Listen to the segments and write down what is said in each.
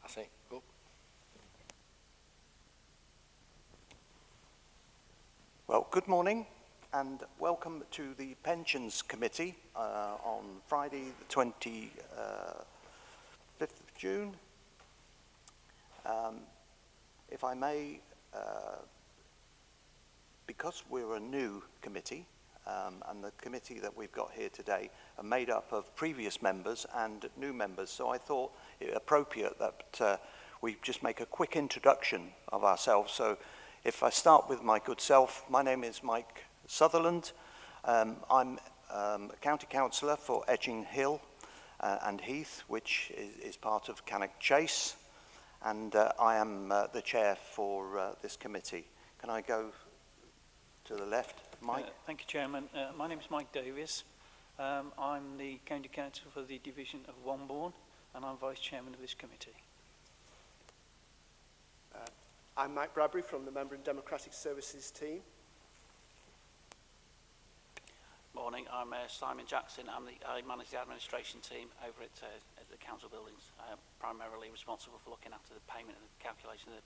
think. Oh. Well, good morning and welcome to the Pensions Committee on Friday the 25th of June. If I may, because we're a new committee and the committee that we've got here today are made up of previous members and new members, so I thought it appropriate that we just make a quick introduction of ourselves. So if I start with my good self, my name is Mike Sutherland. I'm a county councillor for Edging Hill and Heath, which is part of Cannock Chase, and I am the chair for this committee. Can I go to the left, Mike? Thank you, Chairman. My name is Mike Davies. I'm the county councillor for the division of Wombourne, and I'm vice chairman of this committee. I'm Mike Bradbury from the Member and Democratic Services team. Morning, I'm Simon Jackson. I manage the administration team over at the council buildings. I am primarily responsible for looking after the payment and the calculation of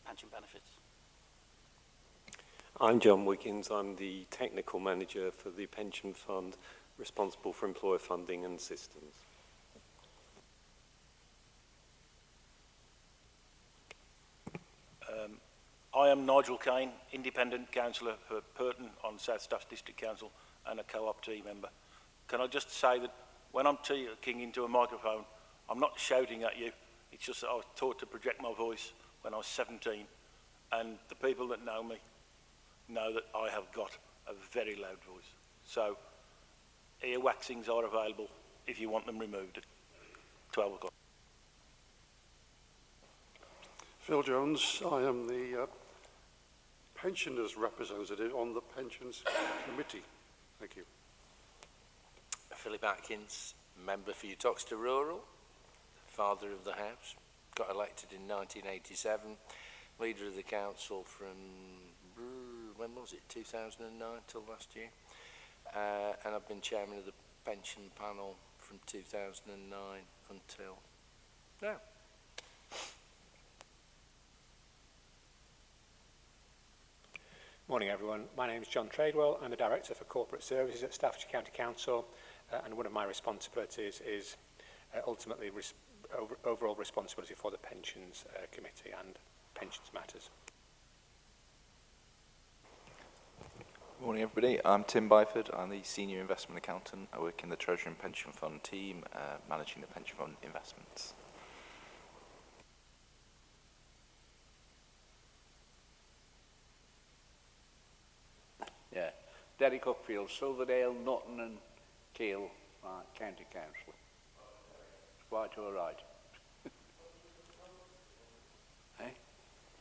pension benefits. I'm John Wiggins. I'm the technical manager for the pension fund, responsible for employer funding and systems. I am Nigel Kane, independent councillor for Purton on South Stafford District Council and a co-op team member. Can I just say that when I'm talking into a microphone, I'm not shouting at you. It's just that I was taught to project my voice when I was 17, and the people that know me know that I have got a very loud voice. So ear waxings are available if you want them removed at 12 o'clock. Phil Jones, I am the pensioners representative on the Pensions Committee. Thank you. Philip Atkins, member for Uttoxeter Rural, father of the house, got elected in 1987, leader of the council from, when was it, 2009 till last year, and I've been chairman of the pension panel from 2009 until now. Morning everyone, my name is John Tradewell. I'm the Director for Corporate Services at Staffordshire County Council, and one of my responsibilities is ultimately overall responsibility for the Pensions Committee and pensions matters. Morning everybody, I'm Tim Byford. I'm the Senior Investment Accountant. I work in the Treasury and Pension Fund team, managing the pension fund investments. Yeah, Derek Upfield, Silverdale, Notton and Keele, County Council. It's quite all right. Hey?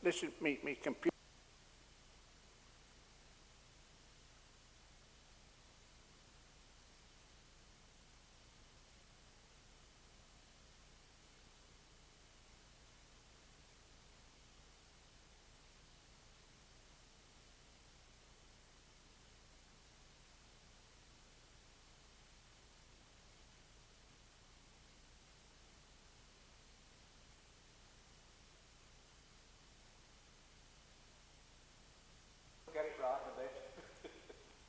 Listen, me computer.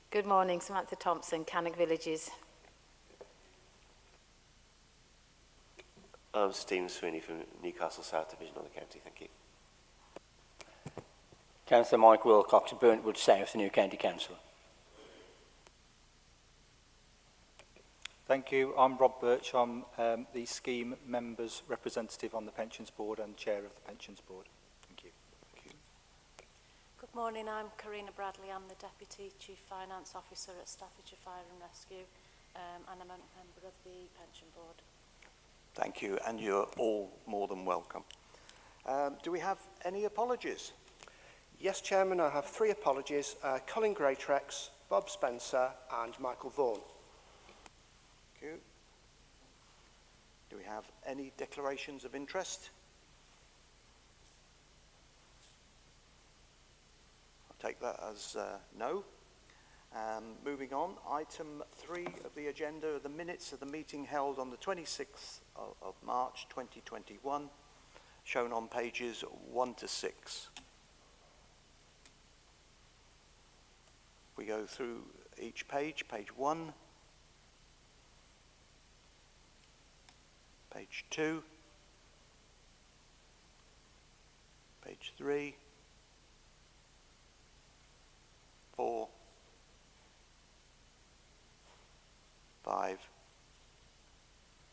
Good morning, Samantha Thompson, Cannock Villages. I'm Stephen Sweeney from Newcastle South Division of the county, thank you. Councillor Mike Wilcox, Burntwood South, New County Councillor. Thank you. I'm Rob Birch. I'm the scheme members representative on the Pensions Board and chair of the Pensions Board. Thank you. Good morning, I'm Karina Bradley. I'm the Deputy Chief Finance Officer at Staffordshire Fire and Rescue and I'm a member of the Pension Board. Thank you, and you're all more than welcome. Do we have any apologies? Yes, Chairman, I have 3 apologies. Colin Greatrex, Bob Spencer and Michael Vaughan. Thank you. Do we have any declarations of interest? I'll take that as no. Moving on, item 3 of the agenda are the minutes of the meeting held on the 26th of March 2021. shown on pages 1 to 6. We go through each page. Page 1, page 2, page 3, 4, 5,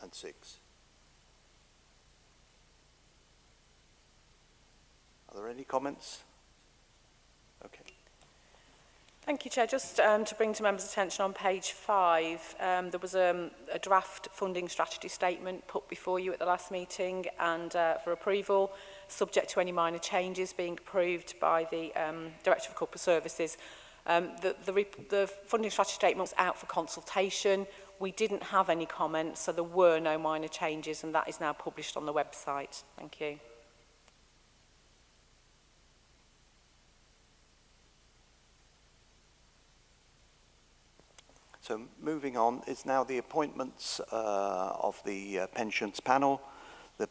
and 6. Are there any comments? Okay. Thank you, Chair. Just to bring to members' attention on page 5, there was a draft funding strategy statement put before you at the last meeting and for approval, subject to any minor changes being approved by the Director of Corporate Services. The funding strategy statement was out for consultation. We didn't have any comments, so there were no minor changes, and that is now published on the website. Thank you. So moving on is now the appointments of the pensions panel. The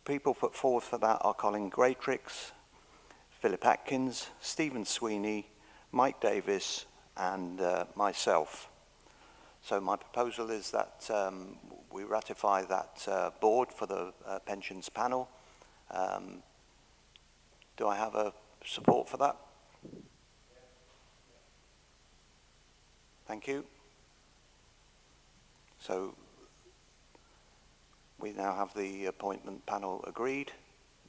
people put forward for that are Colin Greatrix, Philip Atkins, Stephen Sweeney, Mike Davis, and myself. So my proposal is that we ratify that board for the pensions panel. Do I have a support for that? Thank you. So we now have the appointment panel agreed.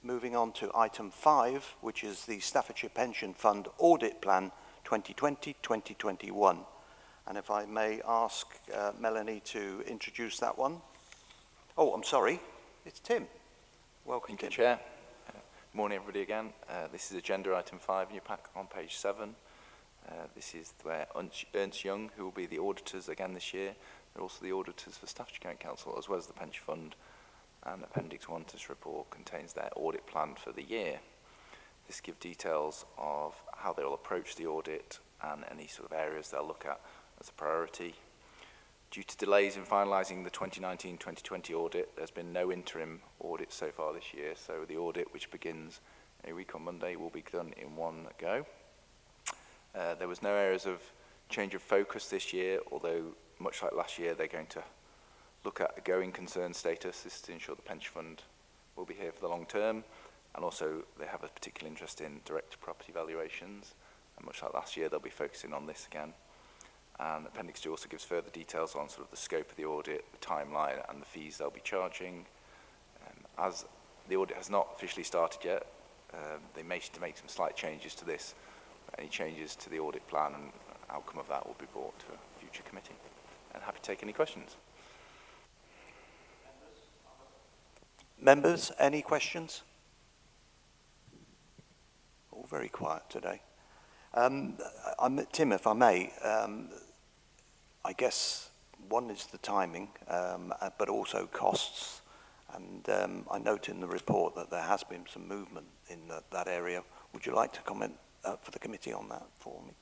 Moving on to item 5, which is the Staffordshire Pension Fund Audit Plan 2020-2021. And if I may ask Melanie to introduce that one. Oh, I'm sorry, it's Tim. Welcome, Thank you, Tim. Chair. Morning, everybody, again. This is agenda item 5 in your pack on page 7. This is where Ernst Young, who will be the auditors again this year, they're also the auditors for Staffordshire County Council as well as the Pension Fund, and Appendix 1 to this report contains their audit plan for the year. This gives details of how they'll approach the audit and any sort of areas they'll look at as a priority. Due to delays in finalising the 2019-2020 audit, there's been no interim audit so far this year, so the audit, which begins a week on Monday, will be done in one go. There was no areas of change of focus this year, although much like last year, they're going to look at a going concern status. This is to ensure the pension fund will be here for the long term, and also they have a particular interest in direct property valuations, and much like last year, they'll be focusing on this again. And Appendix 2 also gives further details on sort of the scope of the audit, the timeline, and the fees they'll be charging. As the audit has not officially started yet, they may need to make some slight changes to this. Any changes to the audit plan and outcome of that will be brought to a future committee. And happy to take any questions. Members, any questions? All very quiet today. Tim, if I may, I guess one is the timing, but also costs. And I note in the report that there has been some movement in that area. Would you like to comment for the committee on that for me?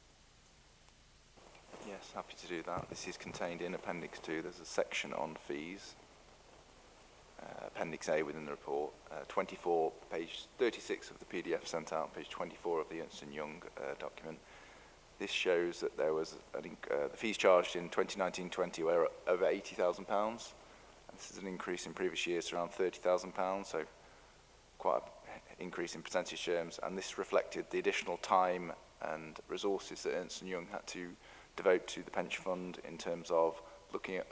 Yes, happy to do that. This is contained in Appendix 2. There's a section on fees. Appendix A within the report. 24, page 36 of the PDF sent out, page 24 of the Ernst & Young document. This shows that there was, I think, the fees charged in 2019-20 were over £80,000. This is an increase in previous years to around £30,000, so quite an increase in percentage terms. And this reflected the additional time and resources that Ernst & Young had to devote to the pension fund in terms of looking at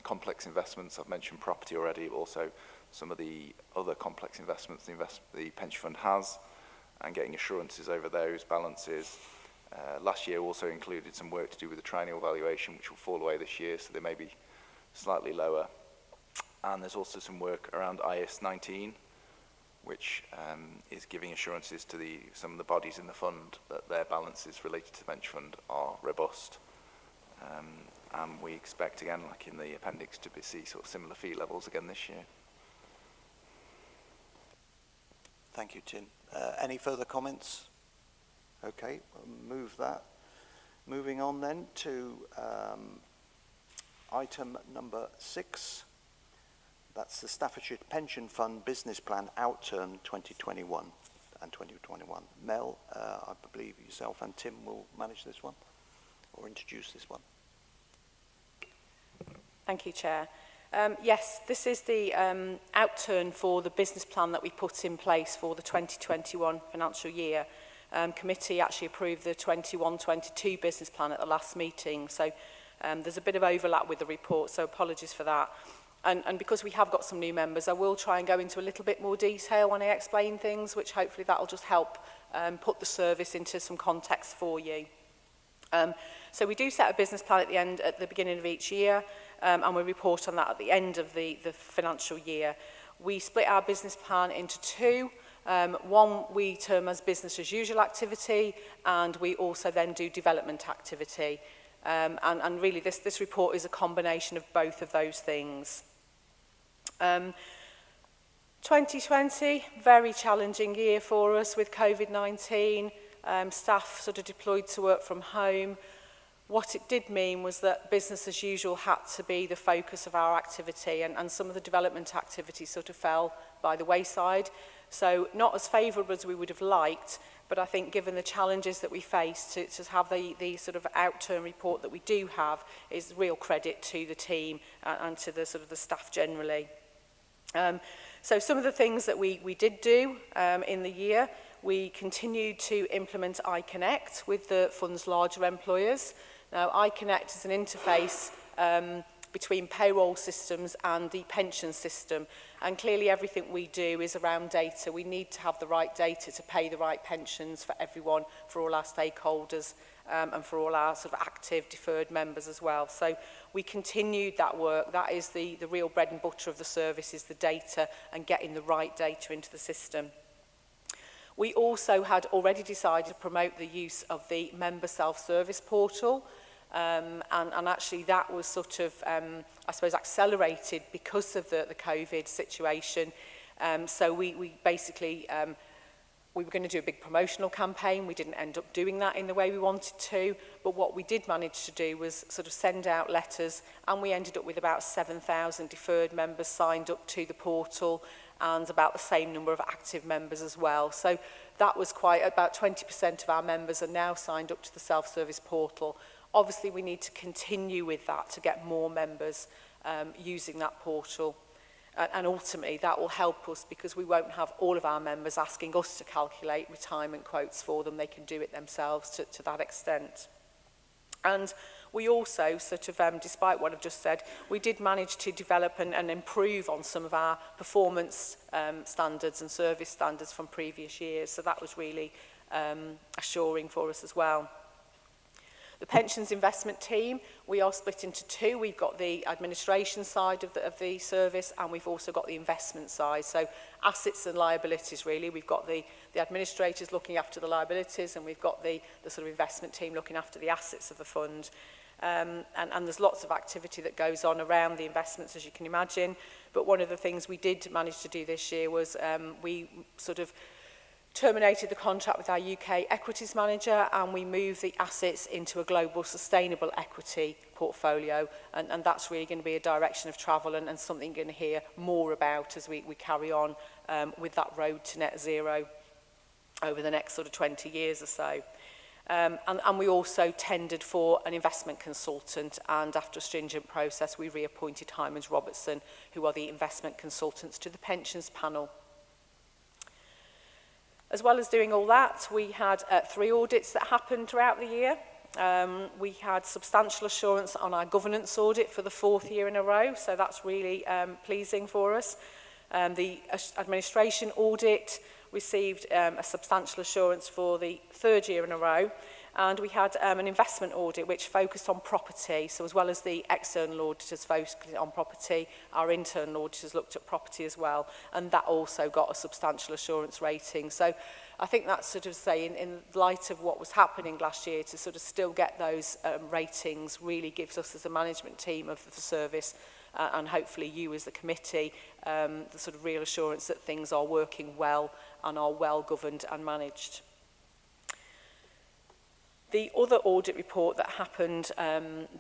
complex investments. I've mentioned property already, but also some of the other complex investments the pension fund has, and getting assurances over those balances. Last year also included some work to do with the triennial valuation, which will fall away this year, so they may be slightly lower. And there's also some work around IS 19, which is giving assurances to some of the bodies in the fund that their balances related to the pension fund are robust. And we expect, again, like in the appendix, to see sort of similar fee levels again this year. Thank you, Tim. Any further comments? Okay, we'll move that. Moving on then to item number 6. That's the Staffordshire Pension Fund Business Plan Outturn 2021 and 2021. Mel, I believe yourself and Tim will manage this one or introduce this one. Thank you, Chair. Yes, this is the outturn for the business plan that we put in place for the 2021 financial year. Committee actually approved the 21-22 business plan at the last meeting, so there's a bit of overlap with the report, so apologies for that. And because we have got some new members, I will try and go into a little bit more detail when I explain things, which hopefully that will just help put the service into some context for you. So we do set a business plan at the beginning of each year, and we report on that at the end of the financial year. We split our business plan into two. One we term as business as usual activity, and we also then do development activity. And really this report is a combination of both of those things. 2020, very challenging year for us with COVID-19. Staff sort of deployed to work from home. What it did mean was that business as usual had to be the focus of our activity, and some of the development activities sort of fell by the wayside. So not as favourable as we would have liked, but I think given the challenges that we face, to have the sort of outturn report that we do have is real credit to the team and to the sort of the staff generally. So some of the things that we did do in the year, we continued to implement iConnect with the fund's larger employers. Now, iConnect is an interface between payroll systems and the pension system. And clearly everything we do is around data. We need to have the right data to pay the right pensions for everyone, for all our stakeholders, and for all our sort of active deferred members as well. So we continued that work. That is the real bread and butter of the service, is the data and getting the right data into the system. We also had already decided to promote the use of the member self-service portal. And actually that was sort of, I suppose, accelerated because of the COVID situation. So we basically, we were going to do a big promotional campaign. We didn't end up doing that in the way we wanted to. But what we did manage to do was sort of send out letters, and we ended up with about 7,000 deferred members signed up to the portal, and about the same number of active members as well. So that was about 20% of our members are now signed up to the self-service portal. Obviously, we need to continue with that to get more members using that portal. And ultimately, that will help us because we won't have all of our members asking us to calculate retirement quotes for them. They can do it themselves to that extent. And we also sort of, despite what I've just said, we did manage to develop and improve on some of our performance standards and service standards from previous years. So that was really assuring for us as well. The pensions investment team, we are split into two. We've got the administration side of the service, and we've also got the investment side. So assets and liabilities, really. We've got the administrators looking after the liabilities, and we've got the sort of investment team looking after the assets of the fund. And there's lots of activity that goes on around the investments, as you can imagine. But one of the things we did manage to do this year was we sort of terminated the contract with our UK equities manager, and we moved the assets into a global sustainable equity portfolio, and that's really going to be a direction of travel and something you're going to hear more about as we carry on with that road to net zero over the next sort of 20 years or so. And we also tendered for an investment consultant, and after a stringent process we reappointed Hymans Robertson, who are the investment consultants, to the pensions panel. As well as doing all that, we had 3 audits that happened throughout the year. We had substantial assurance on our governance audit for the 4th year in a row, so that's really pleasing for us. The administration audit received a substantial assurance for the 3rd year in a row, and we had an investment audit which focused on property. So as well as the external auditors focused on property, our internal auditors looked at property as well, and that also got a substantial assurance rating. So I think that's sort of saying, in light of what was happening last year, to sort of still get those ratings really gives us as a management team of the service and hopefully you as the committee the sort of real assurance that things are working well and are well governed and managed. The other audit report that happened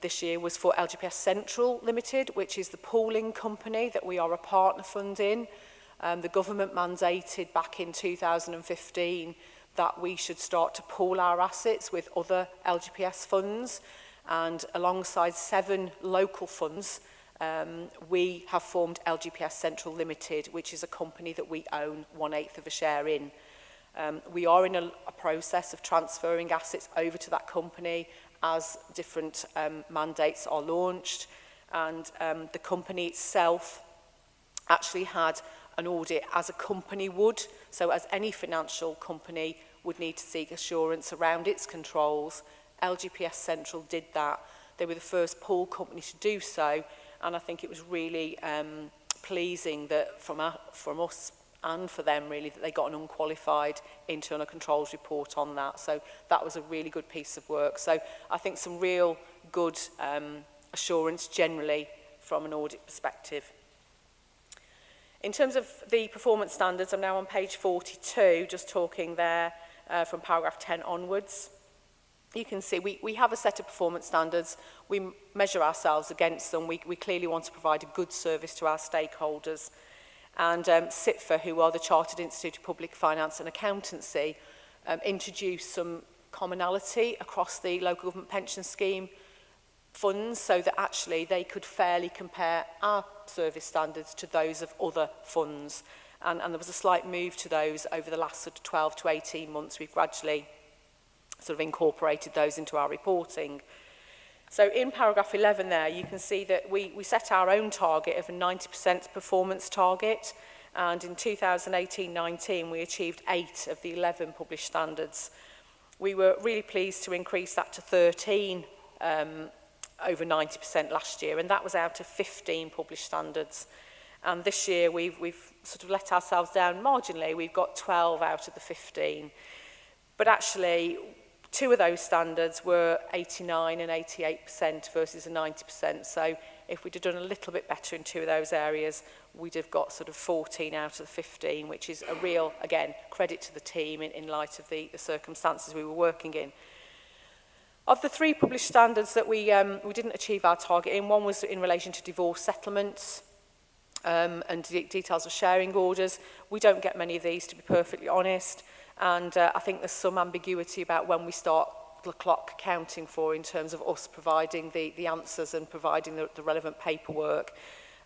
this year was for LGPS Central Limited, which is the pooling company that we are a partner fund in. The government mandated back in 2015 that we should start to pool our assets with other LGPS funds, and alongside 7 local funds, we have formed LGPS Central Limited, which is a company that we own 1/8 of a share in. We are in a process of transferring assets over to that company as different mandates are launched, and the company itself actually had an audit as a company would, so as any financial company would need to seek assurance around its controls. LGPS Central did that. They were the first pool company to do so, and I think it was really pleasing that from us and for them really that they got an unqualified internal controls report on that. So that was a really good piece of work. So I think some real good assurance generally from an audit perspective. In terms of the performance standards, I'm now on page 42, just talking there from paragraph 10 onwards. You can see we have a set of performance standards. We measure ourselves against them. We clearly want to provide a good service to our stakeholders. And CITFA, who are the Chartered Institute of Public Finance and Accountancy, introduced some commonality across the local government pension scheme funds so that actually they could fairly compare our service standards to those of other funds. And there was a slight move to those over the last sort of 12 to 18 months. We've gradually sort of incorporated those into our reporting. So in paragraph 11 there, you can see that we set our own target of a 90% performance target, and in 2018-19 we achieved 8 of the 11 published standards. We were really pleased to increase that to 13 over 90% last year, and that was out of 15 published standards. And this year we've sort of let ourselves down marginally. We've got 12 out of the 15. But actually, 2 of those standards were 89 and 88% versus a 90%. So if we'd have done a little bit better in 2 of those areas, we'd have got sort of 14 out of the 15, which is a real, again, credit to the team in light of the circumstances we were working in. Of the 3 published standards that we didn't achieve our target in, one was in relation to divorce settlements and details of sharing orders. We don't get many of these, to be perfectly honest. And I think there's some ambiguity about when we start the clock counting for in terms of us providing the answers and providing the relevant paperwork.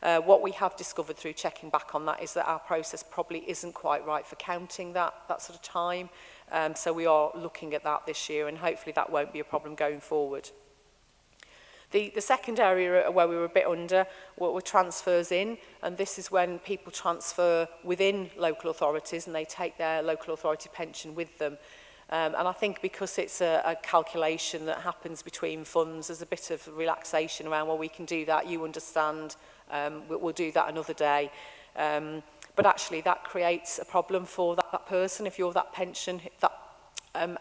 What we have discovered through checking back on that is that our process probably isn't quite right for counting that sort of time. So we are looking at that this year, and hopefully that won't be a problem going forward. The second area where we were a bit under were transfers in, and this is when people transfer within local authorities and they take their local authority pension with them. And I think because it's a calculation that happens between funds, there's a bit of relaxation around, well, we can do that, you understand, we'll do that another day. But actually that creates a problem for that person. If you're that pension, that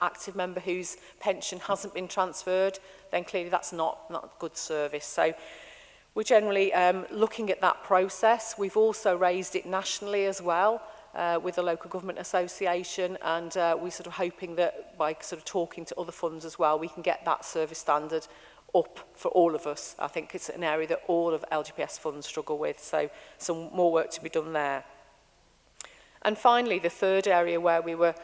active member whose pension hasn't been transferred, then clearly that's not good service. So we're generally looking at that process. We've also raised it nationally as well with the local government association, and we're sort of hoping that by sort of talking to other funds as well, we can get that service standard up for all of us. I think it's an area that all of LGPS funds struggle with, so some more work to be done there. And finally, the third area where we were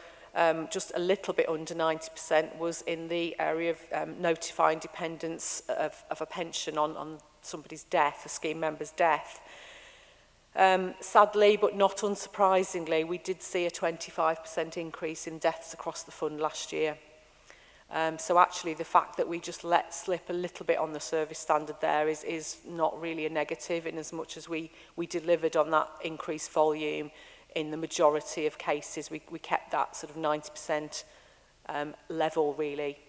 just a little bit under 90% was in the area of notifying dependents of a pension on somebody's death, a scheme member's death. Sadly, but not unsurprisingly, we did see a 25% increase in deaths across the fund last year. So actually the fact that we just let slip a little bit on the service standard there is not really a negative, in as much as we delivered on that increased volume. In the majority of cases, we kept that sort of 90% level, really.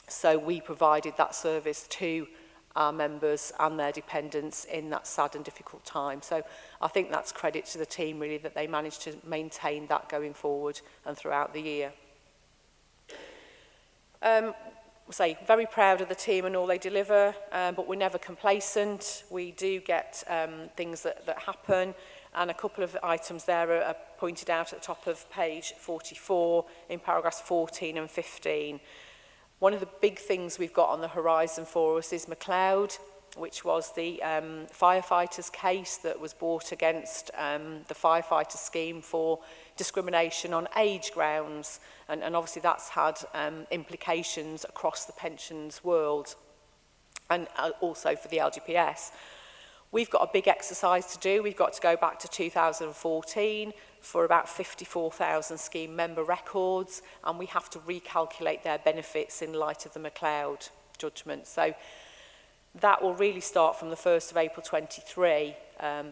So we provided that service to our members and their dependents in that sad and difficult time. So I think that's credit to the team, really, that they managed to maintain that going forward and throughout the year. Very proud of the team and all they deliver, but we're never complacent. We do get things that happen. And a couple of items there are pointed out at the top of page 44 in paragraphs 14 and 15. One of the big things we've got on the horizon for us is McLeod, which was the firefighters case that was brought against the firefighter scheme for discrimination on age grounds. And obviously that's had implications across the pensions world and also for the LGPS. We've got a big exercise to do. We've got to go back to 2014 for about 54,000 scheme member records, and we have to recalculate their benefits in light of the McLeod judgment. So that will really start from the 1st of April 23,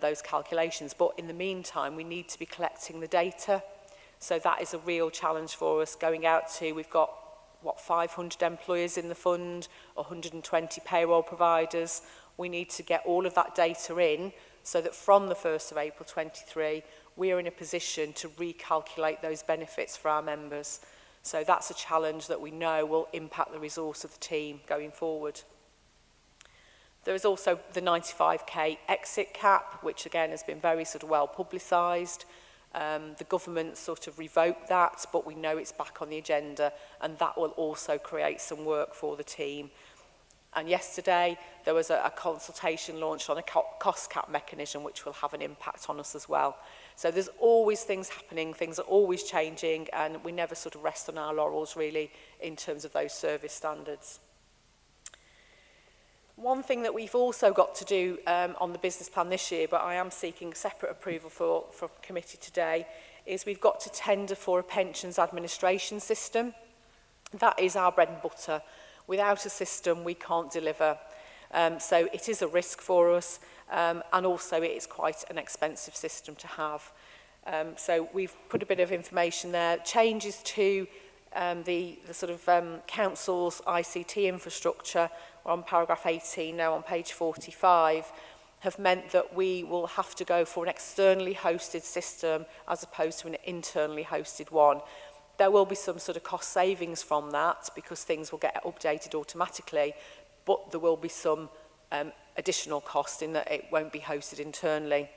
those calculations. But in the meantime, we need to be collecting the data. So that is a real challenge for us going out to, we've got, 500 employers in the fund, 120 payroll providers. We need to get all of that data in so that from the 1st of April 23, we are in a position to recalculate those benefits for our members. So that's a challenge that we know will impact the resource of the team going forward. There is also the 95k exit cap, which again has been very sort of well publicised. The government sort of revoked that, but we know it's back on the agenda, and that will also create some work for the team. And yesterday there was a consultation launched on a cost cap mechanism which will have an impact on us as well. So there's always things happening, things are always changing, and we never sort of rest on our laurels really in terms of those service standards. One thing that we've also got to do on the business plan this year, but I am seeking separate approval for committee today, is we've got to tender for a pensions administration system. That is our bread and butter. Without a system, we can't deliver. So it is a risk for us, and also it is quite an expensive system to have. So we've put a bit of information there. Changes to the sort of council's ICT infrastructure, we're on paragraph 18 now on page 45, have meant that we will have to go for an externally hosted system as opposed to an internally hosted one. There will be some sort of cost savings from that because things will get updated automatically, but there will be some additional cost in that it won't be hosted internally.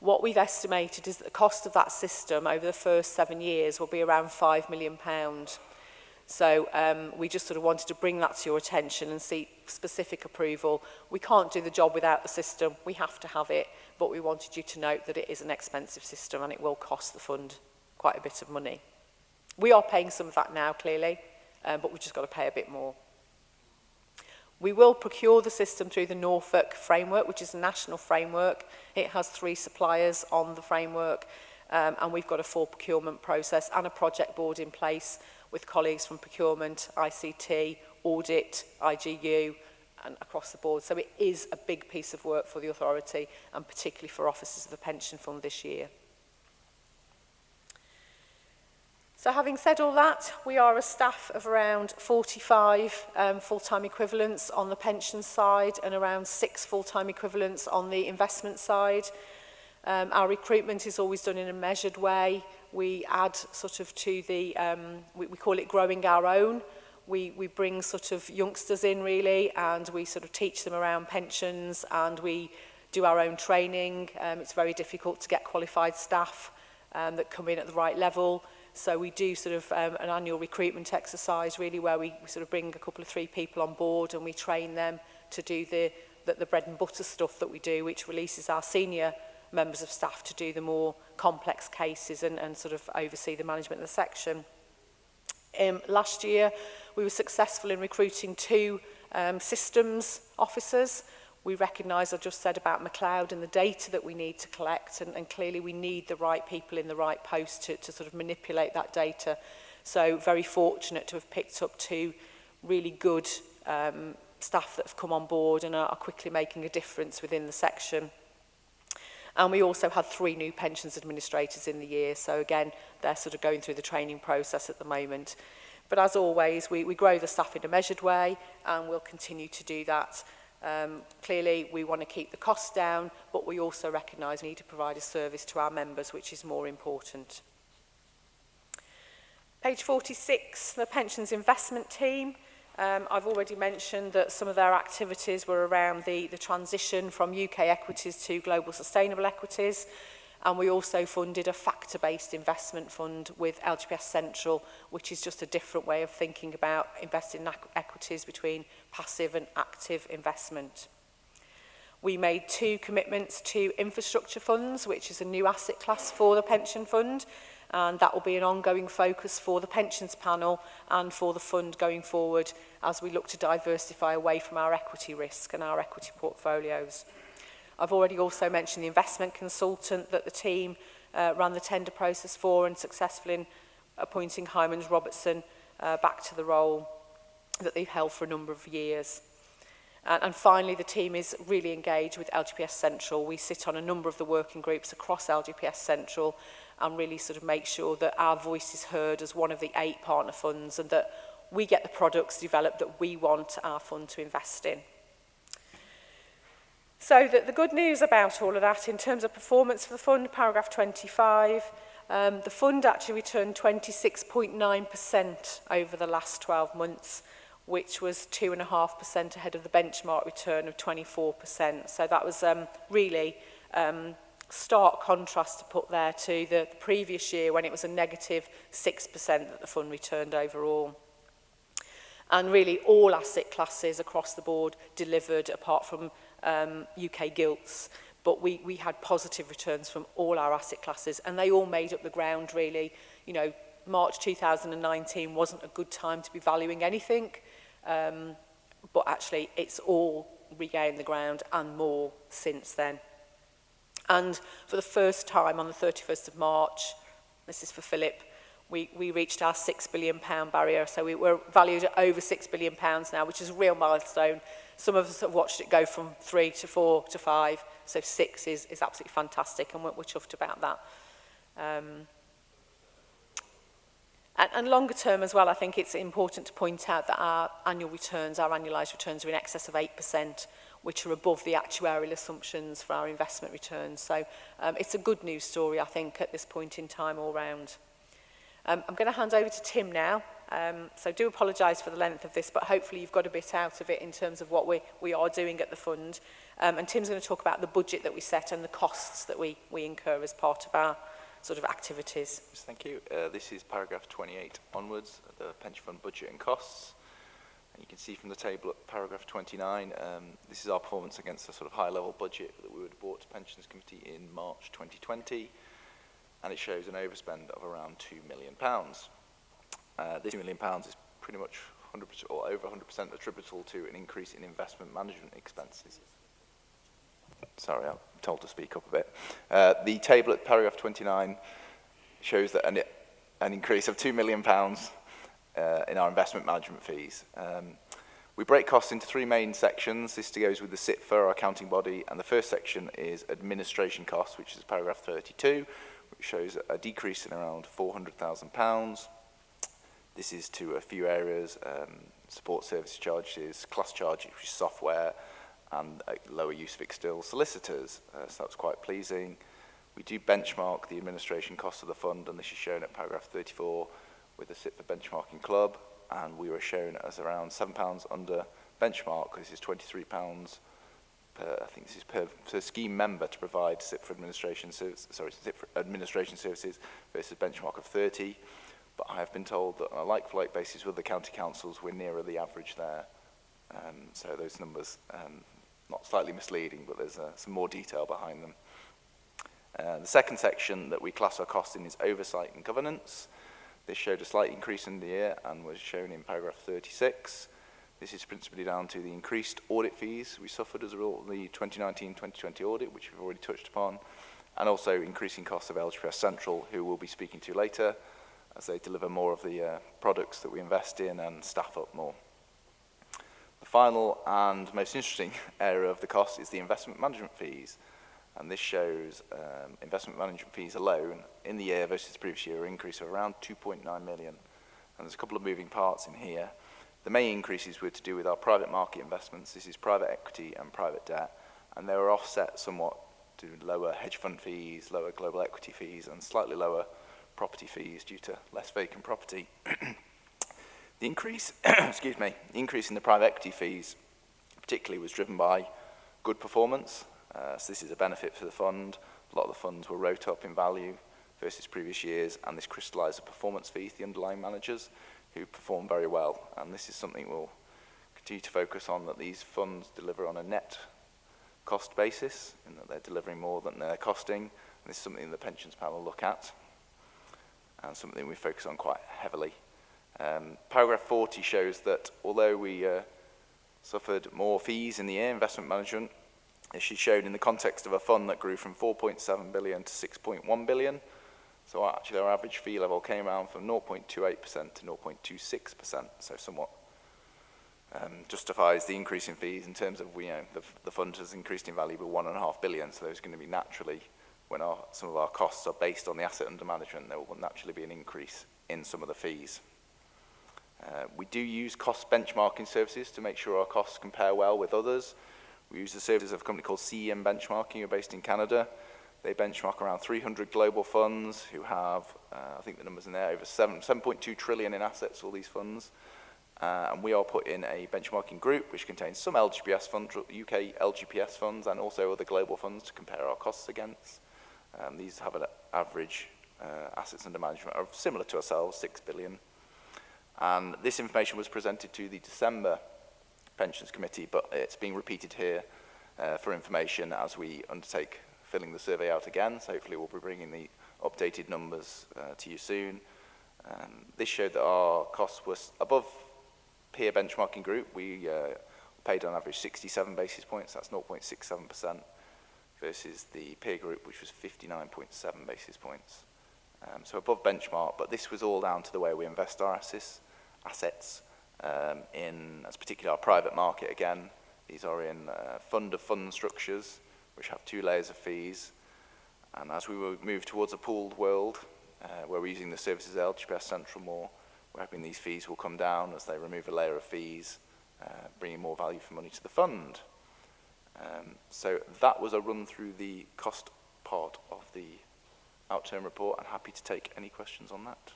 What we've estimated is that the cost of that system over the first 7 years will be around £5 million. So we just sort of wanted to bring that to your attention and seek specific approval. We can't do the job without the system, we have to have it, but we wanted you to note that it is an expensive system and it will cost the fund quite a bit of money. We are paying some of that now, clearly, but we've just got to pay a bit more. We will procure the system through the Norfolk framework, which is a national framework. It has 3 suppliers on the framework, and we've got a full procurement process and a project board in place with colleagues from procurement, ICT, audit, IGU, and across the board. So it is a big piece of work for the authority, and particularly for officers of the pension fund this year. So having said all that, we are a staff of around 45 full-time equivalents on the pension side and around 6 full-time equivalents on the investment side. Our recruitment is always done in a measured way. We add sort of to the, we call it growing our own. We bring sort of youngsters in really, and we sort of teach them around pensions, and we do our own training. It's very difficult to get qualified staff that come in at the right level. So we do sort of an annual recruitment exercise really where we sort of bring a couple of 3 people on board and we train them to do the bread and butter stuff that we do, which releases our senior members of staff to do the more complex cases and sort of oversee the management of the section. Last year we were successful in recruiting 2 systems officers. We recognise, I just said about McLeod and the data that we need to collect, and clearly we need the right people in the right post to sort of manipulate that data. So very fortunate to have picked up 2 really good staff that have come on board and are quickly making a difference within the section. And we also had 3 new pensions administrators in the year, so again they're sort of going through the training process at the moment. But as always, we grow the staff in a measured way, and we'll continue to do that. Clearly we want to keep the costs down, but we also recognise we need to provide a service to our members, which is more important. Page 46, the pensions investment team. I've already mentioned that some of their activities were around the transition from UK equities to global sustainable equities. And we also funded a factor-based investment fund with LGPS Central, which is just a different way of thinking about investing in equities between passive and active investment. We made 2 commitments to infrastructure funds, which is a new asset class for the pension fund, and that will be an ongoing focus for the pensions panel and for the fund going forward as we look to diversify away from our equity risk and our equity portfolios. I've already also mentioned the investment consultant that the team ran the tender process for and successful in appointing Hymans Robertson back to the role that they've held for a number of years. And finally, the team is really engaged with LGPS Central. We sit on a number of the working groups across LGPS Central and really sort of make sure that our voice is heard as one of the 8 partner funds and that we get the products developed that we want our fund to invest in. So the good news about all of that in terms of performance for the fund, paragraph 25, the fund actually returned 26.9% over the last 12 months, which was 2.5% ahead of the benchmark return of 24%. So that was really stark contrast to put there to the previous year when it was a negative 6% that the fund returned overall. And really all asset classes across the board delivered apart from UK gilts, but we had positive returns from all our asset classes and they all made up the ground really. You know, March 2019 wasn't a good time to be valuing anything, but actually it's all regained the ground and more since then. And for the first time on the 31st of March, this is for Philip, we reached our £6 billion barrier. So we're valued at over £6 billion now, which is a real milestone. Some of us have watched it go from 3 to 4 to 5. So 6 is absolutely fantastic, and we're chuffed about that. And longer term as well, I think it's important to point out that our annual returns, our annualised returns are in excess of 8%, which are above the actuarial assumptions for our investment returns. So it's a good news story, I think, at this point in time all round. I'm going to hand over to Tim now. So do apologise for the length of this, but hopefully you've got a bit out of it in terms of what we are doing at the fund. And Tim's going to talk about the budget that we set and the costs that we incur as part of our sort of activities. Yes, thank you. This is paragraph 28 onwards, the pension fund budget and costs. And you can see from the table at paragraph 29, this is our performance against a sort of high-level budget that we would have brought to Pensions Committee in March 2020. And it shows an overspend of around £2 million. This £2 million is pretty much 100% or over 100% attributable to an increase in investment management expenses. Sorry, I'm told to speak up a bit. The table at paragraph 29 shows that an increase of £2 million in our investment management fees. We break costs into 3 main sections. This goes with the SITFA, our accounting body, and the first section is administration costs, which is paragraph 32, which shows a decrease in around £400,000. This is to a few areas, support service charges, class charge, which is software, and lower use of external solicitors. So that was quite pleasing. We do benchmark the administration cost of the fund, and this is shown at paragraph 34 with the SITFA benchmarking club, and we were shown as around £7 under benchmark. This is £23 per, I think this is per scheme member to provide SITFA administration services versus benchmark of 30. But I have been told that on a like-for-like basis with the county councils, we're nearer the average there. So those numbers, not slightly misleading, but there's some more detail behind them. The second section that we class our costs in is oversight and governance. This showed a slight increase in the year and was shown in paragraph 36. This is principally down to the increased audit fees we suffered as a result of the 2019-2020 audit, which we've already touched upon, and also increasing costs of LGPS Central, who we'll be speaking to later, as they deliver more of the products that we invest in and staff up more. The final and most interesting area of the cost is the investment management fees. And this shows investment management fees alone in the year versus the previous year, an increase of around 2.9 million. And there's a couple of moving parts in here. The main increases were to do with our private market investments. This is private equity and private debt. And they were offset somewhat to lower hedge fund fees, lower global equity fees, and slightly lower property fees due to less vacant property. The increase, excuse me, the increase in the private equity fees particularly was driven by good performance. So this is a benefit for the fund, A lot of the funds were wrote up in value versus previous years, and this crystallised a performance fee to the underlying managers who perform very well. And this is something we'll continue to focus on, that these funds deliver on a net cost basis, and that they're delivering more than they're costing. And this is something the pensions panel look at, and something we focus on quite heavily. Paragraph 40 shows that although we suffered more fees in the year, investment management, as she showed in the context of a fund that grew from 4.7 billion to 6.1 billion. So actually our average fee level came around from 0.28% to 0.26%, so somewhat justifies the increase in fees in terms of, the fund has increased in value by 1.5 billion, so there's going to be naturally, when some of our costs are based on the asset under management, there will naturally be an increase in some of the fees. We do use cost benchmarking services to make sure our costs compare well with others. We use the services of a company called CEM Benchmarking, who are based in Canada. They benchmark around 300 global funds who have, I think the number's in there, over 7.2 trillion in assets, all these funds. And we are put in a benchmarking group which contains some LGPS funds, UK LGPS funds, and also other global funds to compare our costs against. These have an average assets under management of similar to ourselves, 6 billion. And this information was presented to the December Pensions Committee, but it's being repeated here for information as we undertake filling the survey out again. So hopefully we'll be bringing the updated numbers to you soon. This showed that our costs were above peer benchmarking group. We paid on average 67 basis points, that's 0.67%, versus the peer group, which was 59.7 basis points. So above benchmark, but this was all down to the way we invest our assets. As particularly our private market again. These are in fund-of-fund structures, which have 2 layers of fees. And as we move towards a pooled world, where we're using the services of LGPS Central more, we're hoping these fees will come down as they remove a layer of fees, bringing more value for money to the fund. So that was a run through the cost part of the outturn report. I'm happy to take any questions on that.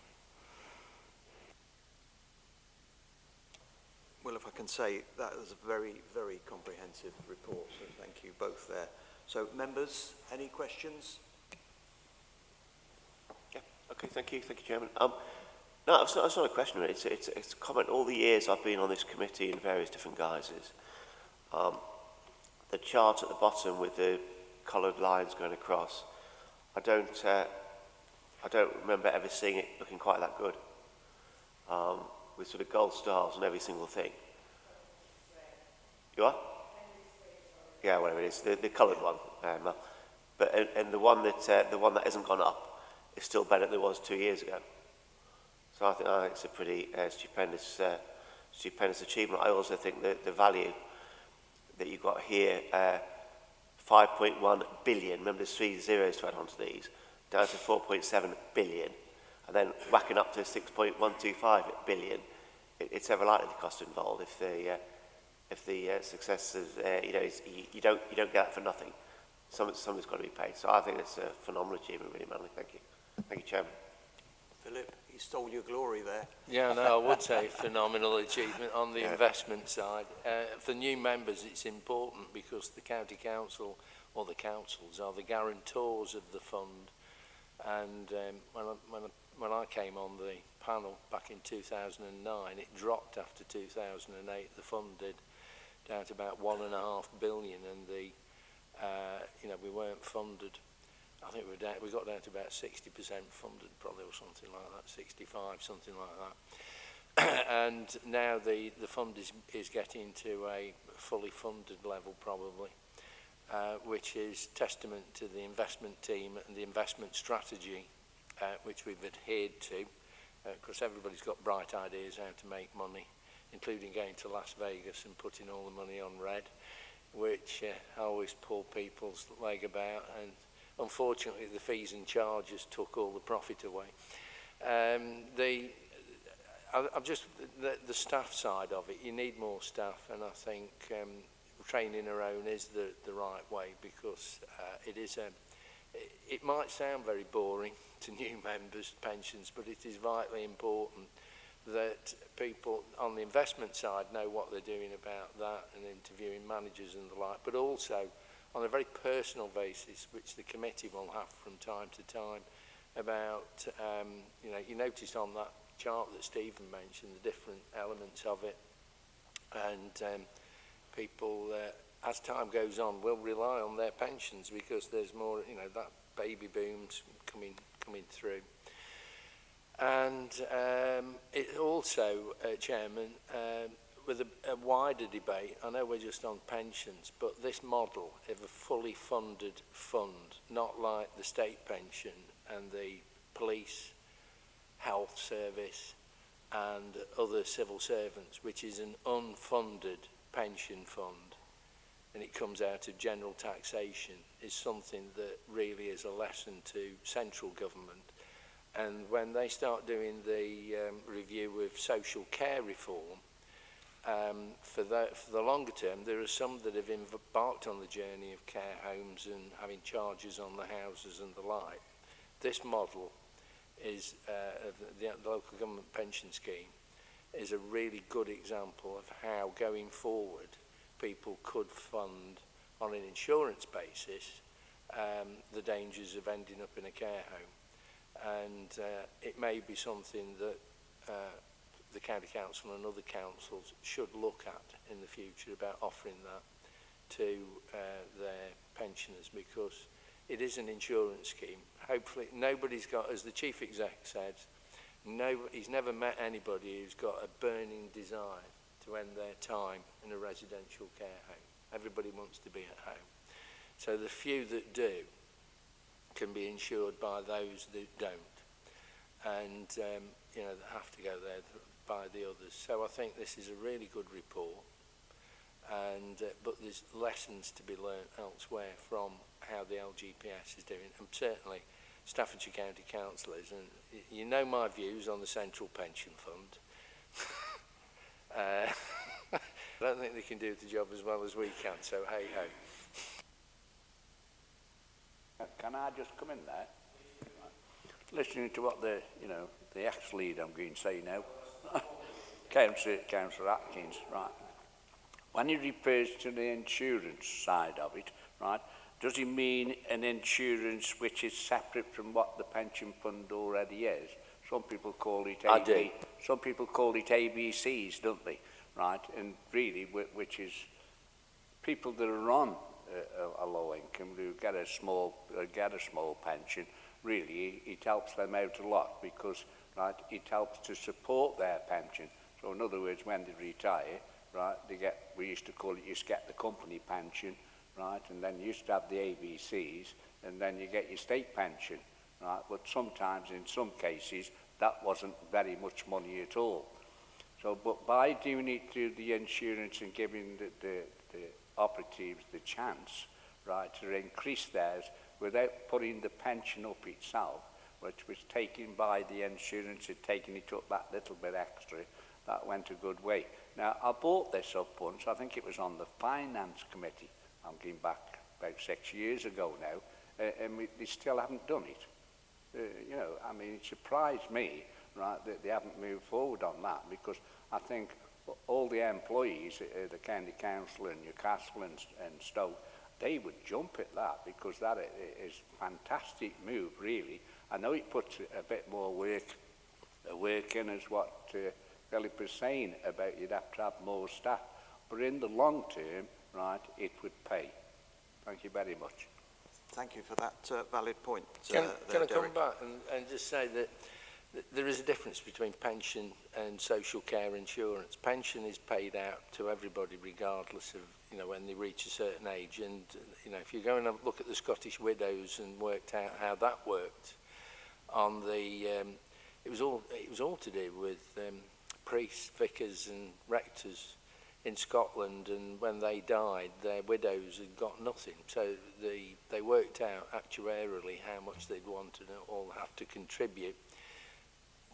Well, if I can say, that was a very, very comprehensive report, so thank you both there. So, members, any questions? Yeah, okay, thank you, Chairman. No, it's not a question, really. It's a comment. All the years I've been on this committee in various different guises, the chart at the bottom with the coloured lines going across, I don't remember ever seeing it looking quite that good. With sort of gold stars on every single thing. You are? Yeah, whatever it is, the coloured one. And the one that hasn't gone up is still better than it was 2 years ago. So I think it's a pretty stupendous achievement. I also think that the value that you've got here, 5.1 billion. Remember, there's 3 zeros to add onto these, down to 4.7 billion. And then whacking up to 6.125 billion, it's ever likely the cost involved. If the success is, you don't get that for nothing. Something's got to be paid. So I think it's a phenomenal achievement, really, Manley. Thank you, Chairman. Philip, you stole your glory there. Yeah, no, I would say phenomenal achievement on the investment side. For new members, it's important because the county council or the councils are the guarantors of the fund. And when I came on the panel back in 2009, it dropped after 2008. The fund did down to about 1.5 billion, and we weren't funded. I think we got down to about 60% funded, probably, or something like that, 65, something like that. And now the fund is getting to a fully funded level, probably, which is testament to the investment team and the investment strategy which we've adhered to. Because everybody's got bright ideas how to make money, including going to Las Vegas and putting all the money on red, which always pull people's leg about, and unfortunately the fees and charges took all the profit away. The staff side of it, you need more staff, and I think training our own is the right way, because it might sound very boring to new members' pensions, but it is vitally important that people on the investment side know what they're doing about that, and interviewing managers and the like, but also on a very personal basis, which the committee will have from time to time, about, you know, you noticed on that chart that Stephen mentioned, the different elements of it, and people, as time goes on, will rely on their pensions because there's more, you know, that baby boom's coming through. And it also, Chairman, with a wider debate, I know we're just on pensions, but this model of a fully funded fund, not like the state pension and the police, health service and other civil servants, which is an unfunded pension fund, and it comes out of general taxation, is something that really is a lesson to central government. And when they start doing the review of social care reform, for the longer term, there are some that have embarked on the journey of care homes and having charges on the houses and the like. This model is of the local government pension scheme is a really good example of how going forward people could fund on an insurance basis the dangers of ending up in a care home. And it may be something that the County Council and other councils should look at in the future about offering that to their pensioners, because it is an insurance scheme. Hopefully nobody's got, as the Chief Exec said, he's never met anybody who's got a burning desire to end their time in a residential care home. Everybody wants to be at home. So the few that do can be insured by those that don't, and you know, they have to go there by the others. So I think this is a really good report, and but there's lessons to be learnt elsewhere from how the LGPS is doing, and certainly Staffordshire County councillors, and you know my views on the central pension fund. I don't think they can do the job as well as we can, so hey ho. Can I just come in there? Listening to what the ex-lead I'm going to say now, Councillor Atkins, right? When he refers to the insurance side of it, right, does he mean an insurance which is separate from what the pension fund already is? Some people call it Some people call it ABCs, don't they? Right, and really, which is people that are on a low income who get a small pension. Really, it helps them out a lot because, right, it helps to support their pension. So in other words, when they retire, right, we used to call it, you used to get the company pension, right, and then you used to have the ABCs, and then you get your state pension, right. But sometimes, in some cases, that wasn't very much money at all. So, but by doing it through the insurance and giving the operatives the chance, right, to increase theirs without putting the pension up itself, which was taken by the insurance and taking it up that little bit extra, that went a good way. Now, I brought this up once, I think it was on the Finance Committee, I'm going back about 6 years ago now, and they still haven't done it. You know, I mean, it surprised me, right, that they haven't moved forward on that, because I think all the employees, the County Council and Newcastle and Stoke, they would jump at that, because that is a fantastic move, really. I know it puts a bit more work in, as what Philip was saying about you'd have to have more staff, but in the long term, right, it would pay. Thank you very much. Thank you for that valid point. Can I come back and just say that there is a difference between pension and social care insurance. Pension is paid out to everybody regardless of, you know, when they reach a certain age. And, you know, if you go and look at the Scottish Widows and worked out how that worked on the, it was all to do with priests, vicars and rectors in Scotland, and when they died, their widows had got nothing. So they worked out actuarially how much they'd want to all have to contribute,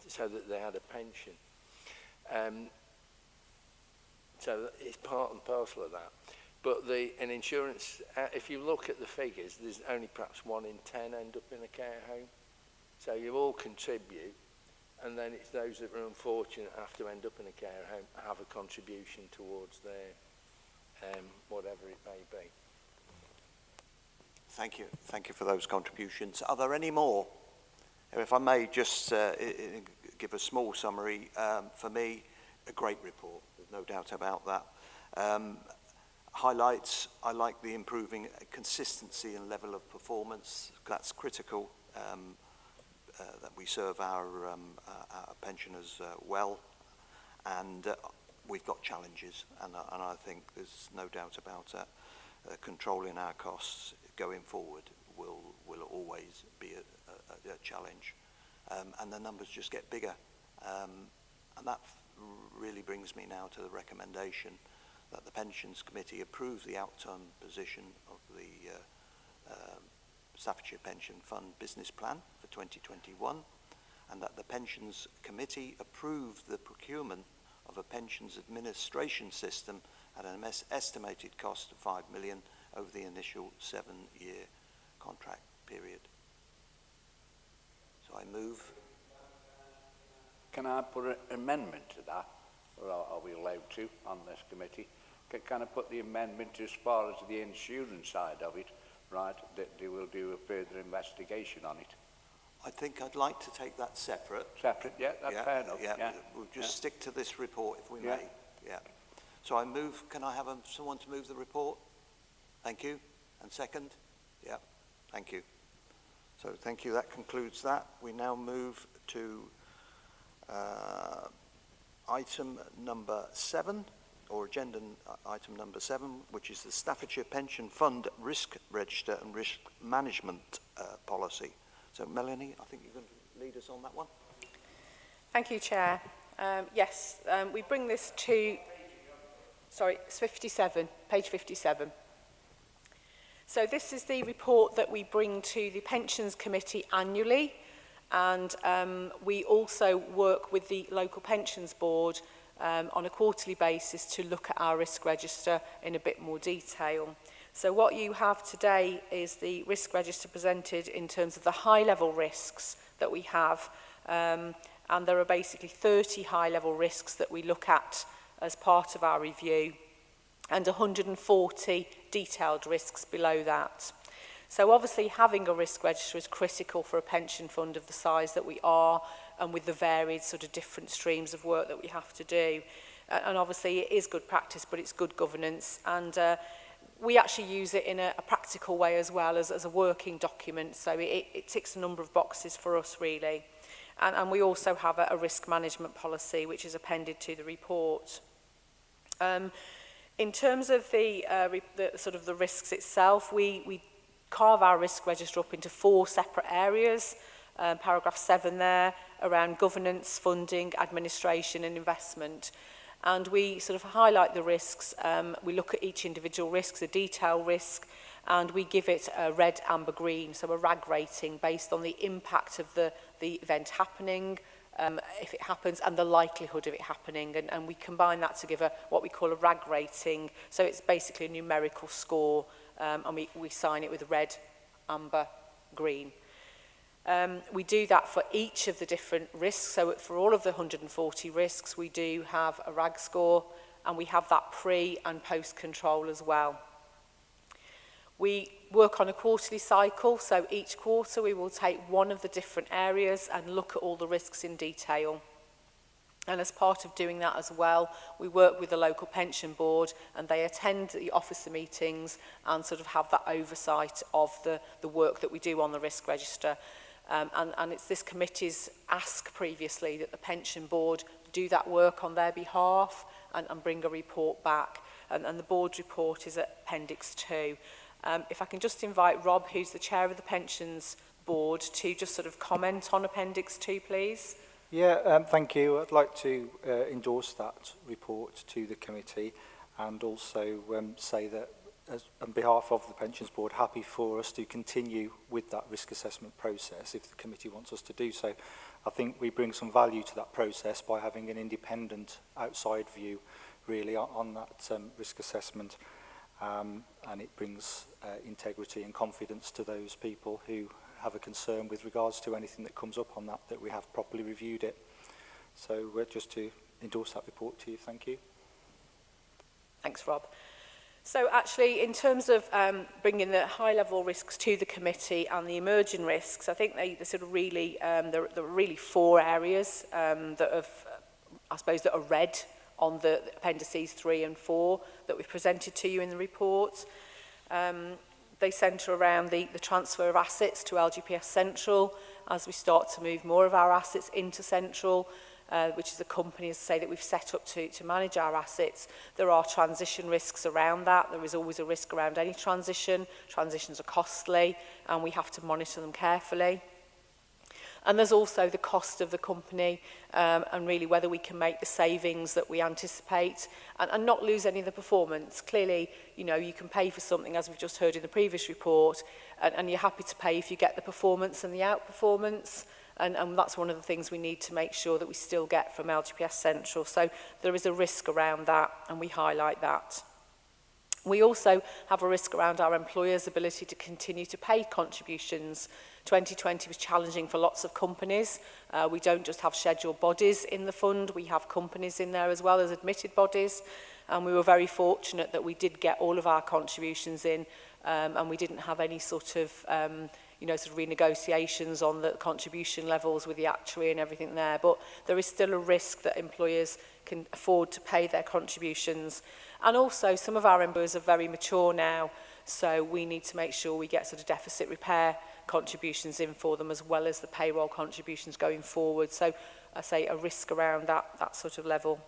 so that they had a pension. So it's part and parcel of that. But an insurance, if you look at the figures, there's only perhaps 1 in 10 end up in a care home. So you all contribute, and then it's those that are unfortunate have to end up in a care home, have a contribution towards their whatever it may be. Thank you. Thank you for those contributions. Are there any more? If I may just give a small summary, for me, a great report. There's no doubt about that. Highlights, I like the improving consistency and level of performance. That's critical, that we serve our pensioners well. And we've got challenges, and I think there's no doubt about controlling our costs going forward will always be a challenge. And the numbers just get bigger. And that really brings me now to the recommendation that the Pensions Committee approve the outcome position of the Staffordshire Pension Fund Business Plan for 2021, and that the Pensions Committee approve the procurement of a pensions administration system at an estimated cost of 5 million over the initial 7-year contract period. So I move. Can I put an amendment to that, or are we allowed to on this committee? Can I put the amendment as far as the insurance side of it, right, that they will do a further investigation on it? I think I'd like to take that separate. Separate, yeah, that's fair enough. Yeah, we'll just stick to this report if we may. Yeah. So I move, can I have someone to move the report? Thank you. And second? Yeah, thank you. So thank you, that concludes that. We now move to item number 7, or agenda item number 7, which is the Staffordshire Pension Fund Risk Register and Risk Management Policy. So Melanie, I think you're going to lead us on that one. Thank you, Chair. Yes, we bring this to, sorry, it's 57, page 57. So this is the report that we bring to the Pensions Committee annually, and we also work with the local pensions board on a quarterly basis to look at our risk register in a bit more detail. So what you have today is the risk register presented in terms of the high-level risks that we have, and there are basically 30 high-level risks that we look at as part of our review, and 140 detailed risks below that. So obviously having a risk register is critical for a pension fund of the size that we are, and with the varied sort of different streams of work that we have to do. And obviously it is good practice, but it's good governance, and we actually use it in a practical way as well as a working document, so it ticks a number of boxes for us really. And we also have a risk management policy which is appended to the report. In terms of the sort of the risks itself, we carve our risk register up into 4 separate areas. Paragraph 7 there, around governance, funding, administration and investment. And we sort of highlight the risks. We look at each individual risk, a detail risk, and we give it a red, amber, green, so a RAG rating based on the impact of the event happening, if it happens, and the likelihood of it happening. And we combine that to give what we call a RAG rating. So it's basically a numerical score, and we sign it with red, amber, green. We do that for each of the different risks. So for all of the 140 risks, we do have a RAG score, and we have that pre and post control as well. We work on a quarterly cycle, so each quarter we will take one of the different areas and look at all the risks in detail. And as part of doing that as well, we work with the local pension board, and they attend the officer meetings and sort of have that oversight of the work that we do on the risk register. And it's this committee's ask previously that the pension board do that work on their behalf and bring a report back. And the board's report is at Appendix 2. If I can just invite Rob, who's the chair of the pensions board, to just sort of comment on Appendix 2, please. Yeah, thank you. I'd like to endorse that report to the committee, and also say that on behalf of the Pensions Board, happy for us to continue with that risk assessment process if the committee wants us to do so. I think we bring some value to that process by having an independent outside view really on that risk assessment, and it brings integrity and confidence to those people who have a concern with regards to anything that comes up on that we have properly reviewed it. So just to endorse that report to you, thank you. Thanks, Rob. So actually, in terms of bringing the high-level risks to the committee and the emerging risks, I think they sort of really, there are really four areas that have, I suppose, that are red on the appendices 3 and 4 that we've presented to you in the report. They centre around the transfer of assets to LGPS Central as we start to move more of our assets into Central, which is a company, as I say, that we've set up to manage our assets. There are transition risks around that. There is always a risk around any transition. Transitions are costly, and we have to monitor them carefully. And there's also the cost of the company and really whether we can make the savings that we anticipate and not lose any of the performance. Clearly, you know, you can pay for something, as we've just heard in the previous report, and you're happy to pay if you get the performance and the outperformance. And that's one of the things we need to make sure that we still get from LGPS Central. So there is a risk around that, and we highlight that. We also have a risk around our employers' ability to continue to pay contributions. 2020 was challenging for lots of companies. We don't just have scheduled bodies in the fund, we have companies in there as well as admitted bodies. And we were very fortunate that we did get all of our contributions in and we didn't have any sort of you know, sort of renegotiations on the contribution levels with the actuary and everything there. But there is still a risk that employers can afford to pay their contributions. And also, some of our employers are very mature now, so we need to make sure we get sort of deficit repair contributions in for them as well as the payroll contributions going forward. So, I say a risk around that sort of level.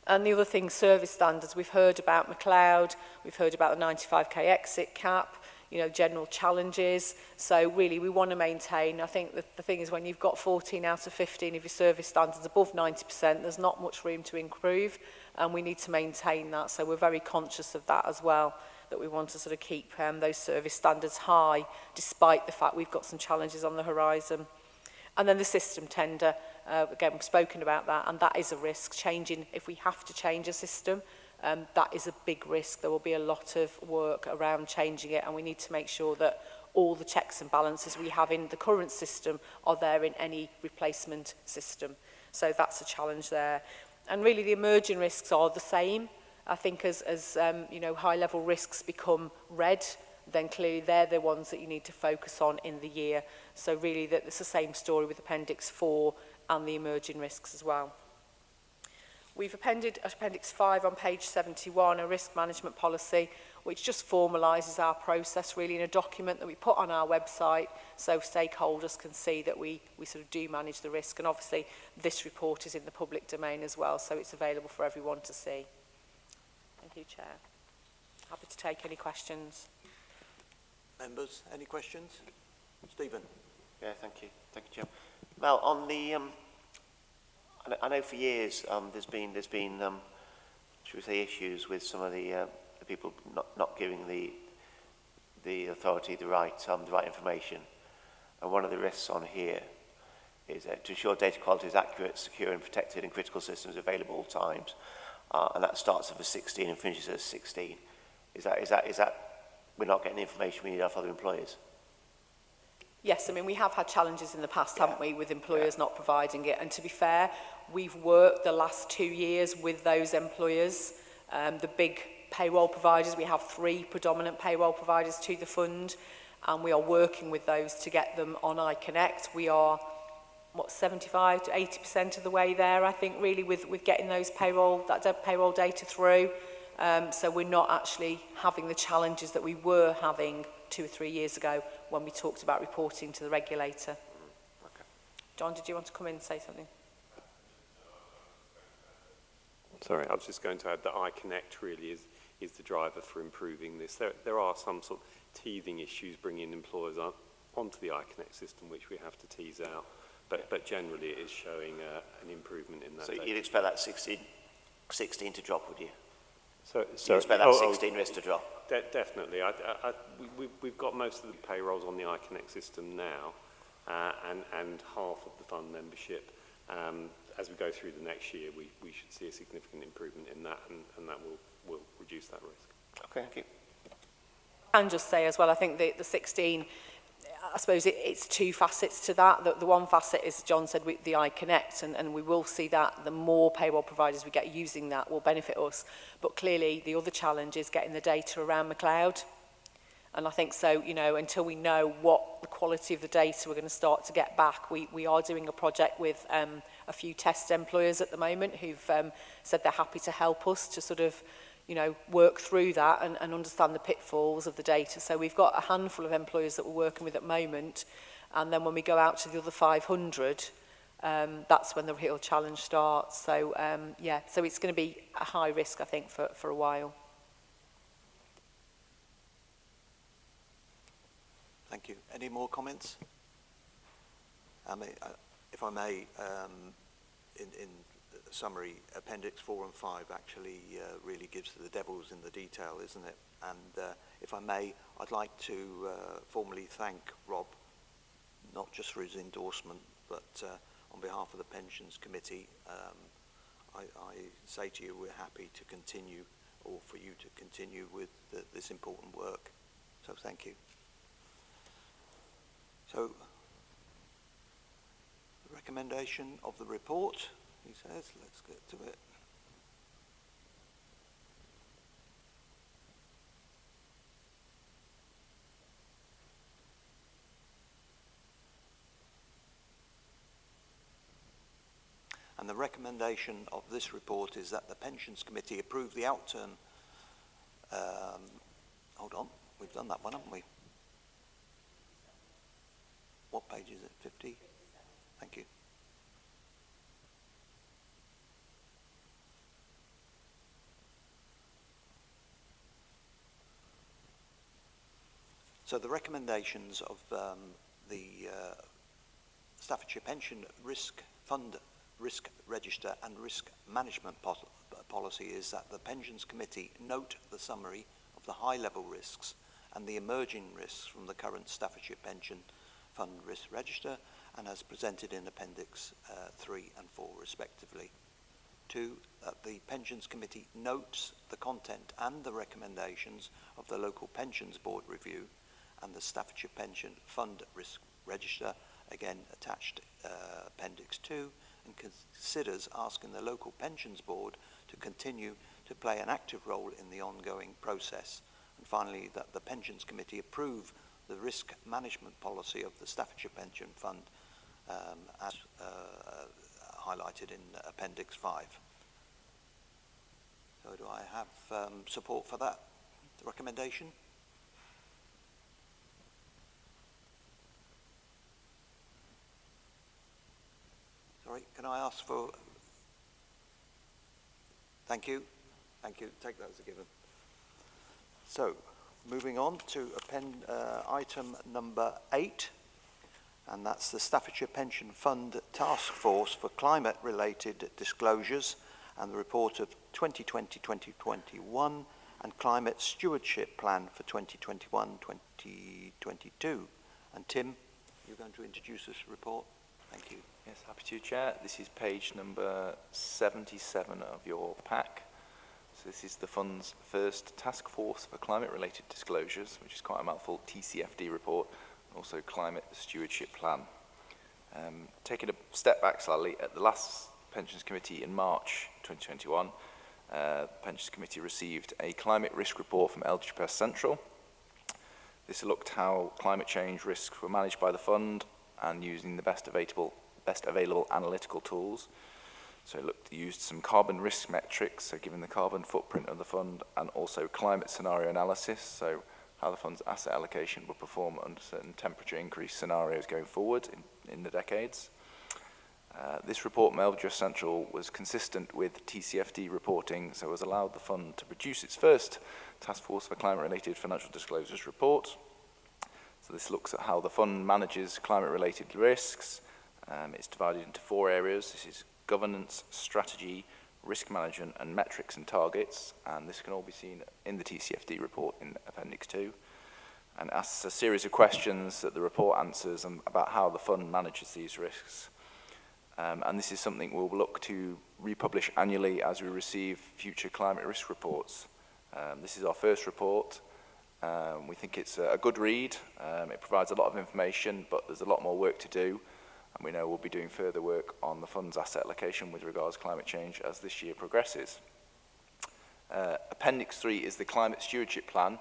And the other thing, service standards. We've heard about McLeod, we've heard about the 95k exit cap, you know, general challenges. So really we want to maintain, I think the thing is when you've got 14 out of 15 of your service standards above 90%, there's not much room to improve and we need to maintain that. So we're very conscious of that as well, that we want to sort of keep those service standards high despite the fact we've got some challenges on the horizon. And then the system tender, again, we've spoken about that, and that is a risk, changing, if we have to change a system, that is a big risk. There will be a lot of work around changing it, and we need to make sure that all the checks and balances we have in the current system are there in any replacement system. So that's a challenge there. And really the emerging risks are the same. I think as you know, high-level risks become red, then clearly they're the ones that you need to focus on in the year. So really it's the same story with Appendix 4 and the emerging risks as well. We've appended Appendix 5 on page 71, a risk management policy, which just formalises our process really in a document that we put on our website so stakeholders can see that we sort of do manage the risk. And obviously this report is in the public domain as well, so it's available for everyone to see. Thank you, Chair. Happy to take any questions. Members, any questions? Stephen. Yeah, thank you. Thank you, Jim. Well, on the, I know for years there's been should we say, issues with some of the people not giving the authority the right information. And one of the risks on here is to ensure data quality is accurate, secure, and protected in critical systems available at all times. And that starts at 16 and finishes at 16. Is that we're not getting the information we need off other employers? Yes, I mean, we have had challenges in the past, haven't we, with employers not providing it. And to be fair, we've worked the last 2 years with those employers. The big payroll providers, we have 3 predominant payroll providers to the fund, and we are working with those to get them on iConnect. We are, 75 to 80% of the way there, I think, really, with getting those payroll data through. So we're not actually having the challenges that we were having 2 or 3 years ago when we talked about reporting to the regulator. Okay. John, did you want to come in and say something? Sorry, I was just going to add that iConnect really is the driver for improving this. There are some sort of teething issues bringing employers onto the iConnect system, which we have to tease out. But generally, it is showing an improvement in that. So you'd expect that 16 to drop, would you? So you expect that 16 risk to drop? Definitely. We've got most of the payrolls on the iConnect system now, and half of the fund membership. As we go through the next year, we should see a significant improvement in that, and that will reduce that risk. Okay, thank you. And just say as well, I think the 16, I suppose it's two facets to that. The one facet is, John said, the iConnect, and we will see that the more payroll providers we get using that will benefit us. But clearly, the other challenge is getting the data around McLeod. And I think so, you know, until we know what the quality of the data we're going to start to get back, we are doing a project with a few test employers at the moment who've said they're happy to help us to sort of, you know, work through that and understand the pitfalls of the data. So we've got a handful of employers that we're working with at the moment. And then when we go out to the other 500, that's when the real challenge starts. So, yeah, so it's going to be a high risk, I think, for a while. Thank you. Any more comments? If I may, in summary, Appendix 4 and 5 actually really gives the devil's in the detail, isn't it? And if I may, I'd like to formally thank Rob, not just for his endorsement, but on behalf of the Pensions Committee, I say to you, we're happy to continue, or for you to continue with this important work. So thank you. So, the recommendation of the report, he says, let's get to it. And the recommendation of this report is that the Pensions Committee approve the outturn. Hold on, we've done that one, haven't we? What page is it? 50? Thank you. So the recommendations of the Staffordshire Pension Risk Fund Risk Register and Risk Management Policy is that the Pensions Committee note the summary of the high-level risks and the emerging risks from the current Staffordshire Pension Fund Risk Register and as presented in Appendix 3 and 4 respectively. 2, that the Pensions Committee notes the content and the recommendations of the Local Pensions Board review and the Staffordshire Pension Fund Risk Register, again attached Appendix 2, and considers asking the Local Pensions Board to continue to play an active role in the ongoing process. And finally, that the Pensions Committee approve the risk management policy of the Staffordshire Pension Fund as highlighted in Appendix 5. So do I have support for that recommendation? Sorry, can I ask for... Thank you. Thank you. Take that as a given. So, moving on to item number 8, and that's the Staffordshire Pension Fund Task Force for Climate-Related Disclosures and the report of 2020-2021 and Climate Stewardship Plan for 2021-2022. And Tim, you're going to introduce this report. Thank you. Yes, happy to, Chair. This is page number 77 of your pack. So this is the Fund's first Task Force for Climate-Related Disclosures, which is quite a mouthful, TCFD report, and also Climate Stewardship Plan. Taking a step back slightly, at the last Pensions Committee in March 2021, the Pensions Committee received a climate risk report from LGPS Central. This looked how climate change risks were managed by the Fund and using the best available analytical tools. So it used some carbon risk metrics, so given the carbon footprint of the fund, and also climate scenario analysis, so how the fund's asset allocation will perform under certain temperature increase scenarios going forward in the decades. This report, LGPS Central, was consistent with TCFD reporting, so has allowed the fund to produce its first Task Force for Climate-Related Financial Disclosures report. So this looks at how the fund manages climate-related risks. It's divided into 4 areas. This is governance, strategy, risk management, and metrics and targets. And this can all be seen in the TCFD report in Appendix 2. And asks a series of questions that the report answers about how the fund manages these risks. And this is something we'll look to republish annually as we receive future climate risk reports. This is our first report. We think it's a good read. It provides a lot of information, but there's a lot more work to do. And we know we'll be doing further work on the fund's asset allocation with regards to climate change as this year progresses. Appendix 3 is the Climate Stewardship Plan,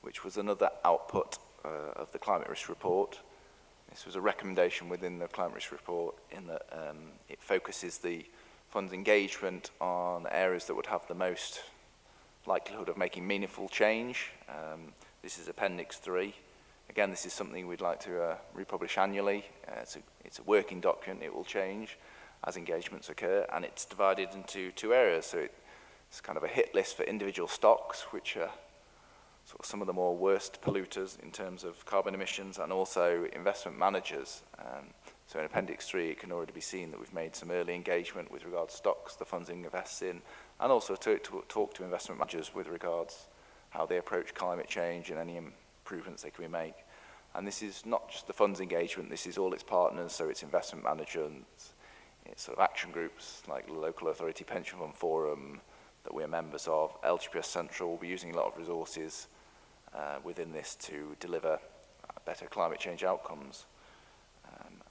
which was another output of the Climate Risk Report. This was a recommendation within the Climate Risk Report in that it focuses the fund's engagement on areas that would have the most likelihood of making meaningful change. This is Appendix 3. Again, this is something we'd like to republish annually. It's a working document. It will change as engagements occur, and it's divided into two areas. So it's kind of a hit list for individual stocks, which are sort of some of the more worst polluters in terms of carbon emissions, and also investment managers. So in Appendix 3, it can already be seen that we've made some early engagement with regard to stocks the funds invests in, and also to talk to investment managers with regards how they approach climate change and any improvements they can make. And this is not just the fund's engagement, this is all its partners, so it's investment managers, it's sort of action groups like the Local Authority Pension Fund Forum that we're members of. LGPS Central will be using a lot of resources within this to deliver better climate change outcomes.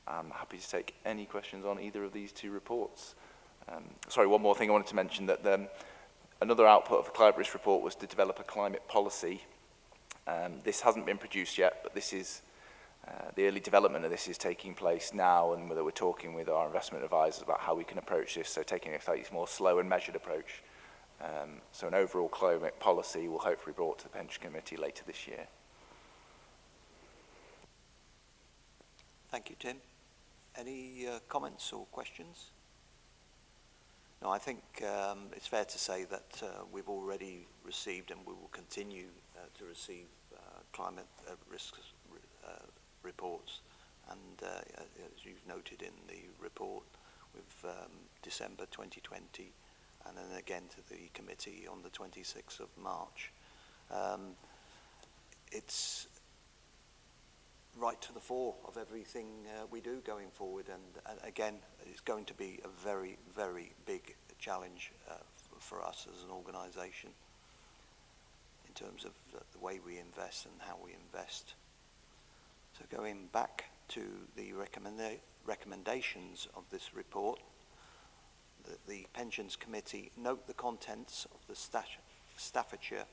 I'm happy to take any questions on either of these two reports. Sorry, one more thing I wanted to mention, that another output of the Climate Risk Report was to develop a climate policy. This hasn't been produced yet, but this is the early development of this is taking place now, and whether we're talking with our investment advisors about how we can approach this, so taking a slightly more slow and measured approach. So an overall climate policy will hopefully be brought to the Pension Committee later this year. Thank you, Tim. Any comments or questions? No, I think it's fair to say that we've already received and we will continue to receive climate risks reports. And as you've noted in the report, with December 2020, and then again to the committee on the 26th of March. It's right to the fore of everything we do going forward, and again, it's going to be a very, very big challenge for us as an organisation in terms of the way we invest and how we invest. So going back to the recommendations of this report, the Pensions Committee note the contents of the Staffordshire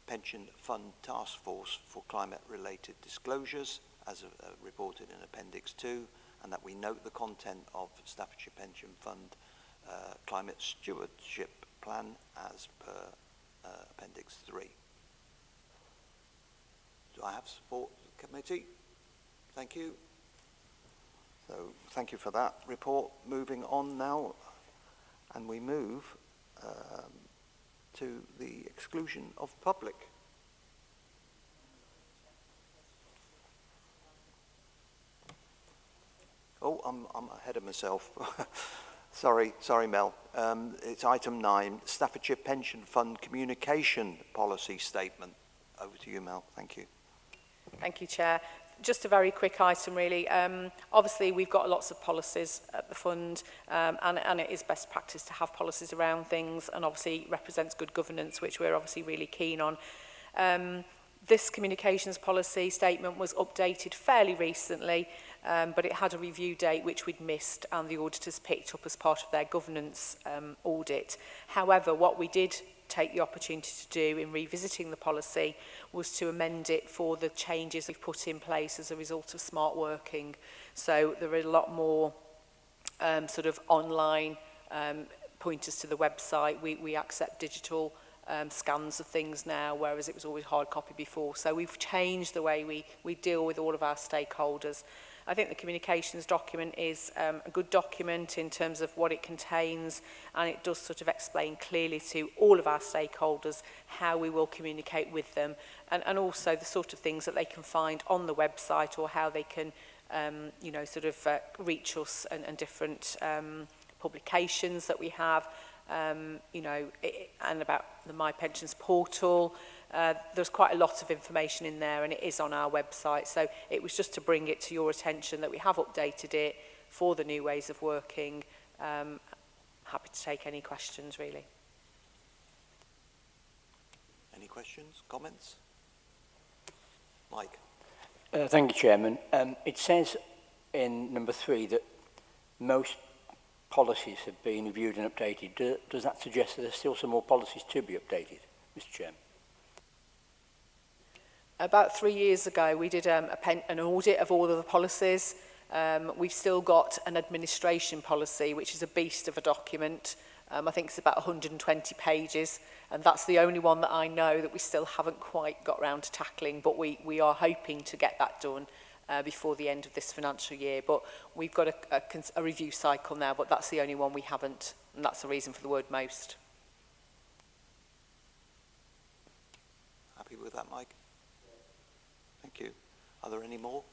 Pension Fund Task Force for Climate-Related Disclosures as reported in Appendix 2, and that we note the content of Staffordshire Pension Fund Climate Stewardship Plan as per Appendix 3. Do I have support of the committee? Thank you. So thank you for that report. Moving on now, and we move to the exclusion of public. Oh, I'm ahead of myself. sorry, Mel. It's item 9, Staffordshire Pension Fund Communication Policy Statement. Over to you, Mel. Thank you. Thank you, Chair. Just a very quick item, really. Obviously, we've got lots of policies at the fund, and it is best practice to have policies around things, and obviously represents good governance, which we're obviously really keen on. This communications policy statement was updated fairly recently, but it had a review date which we'd missed, and the auditors picked up as part of their governance audit. However, what we did take the opportunity to do in revisiting the policy was to amend it for the changes we've put in place as a result of smart working. So there are a lot more sort of online pointers to the website. We accept digital scans of things now, whereas it was always hard copy before. So we've changed the way we deal with all of our stakeholders. I think the communications document is a good document in terms of what it contains, and it does sort of explain clearly to all of our stakeholders how we will communicate with them, and also the sort of things that they can find on the website, or how they can you know, sort of reach us, and different publications that we have, you know, and about the My Pensions portal. There's quite a lot of information in there, and it is on our website. So it was just to bring it to your attention that we have updated it for the new ways of working. Happy to take any questions, really. Any questions, comments? Mike. Thank you, Chairman. It says in number 3 that most policies have been reviewed and updated. Does that suggest that there's still some more policies to be updated, Mr. Chairman? About 3 years ago, we did an audit of all of the policies. We've still got an administration policy, which is a beast of a document. I think it's about 120 pages, and that's the only one that I know that we still haven't quite got round to tackling, but we are hoping to get that done before the end of this financial year. But we've got a review cycle now, but that's the only one we haven't, and that's the reason for the word most. Happy with that, Mike? Thank you. Are there any more?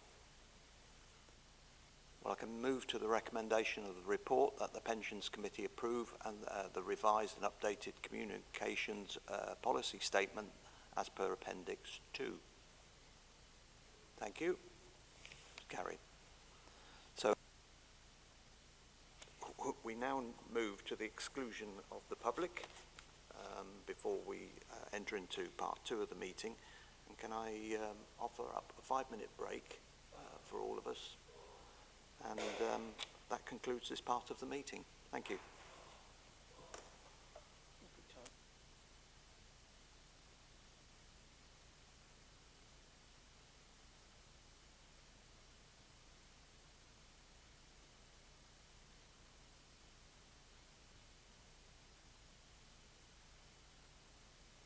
Well, I can move to the recommendation of the report that the Pensions Committee approve and the revised and updated communications policy statement as per Appendix 2. Thank you. Carried. So we now move to the exclusion of the public before we enter into part 2 of the meeting. And can I offer up a 5-minute break for all of us? And that concludes this part of the meeting. Thank you.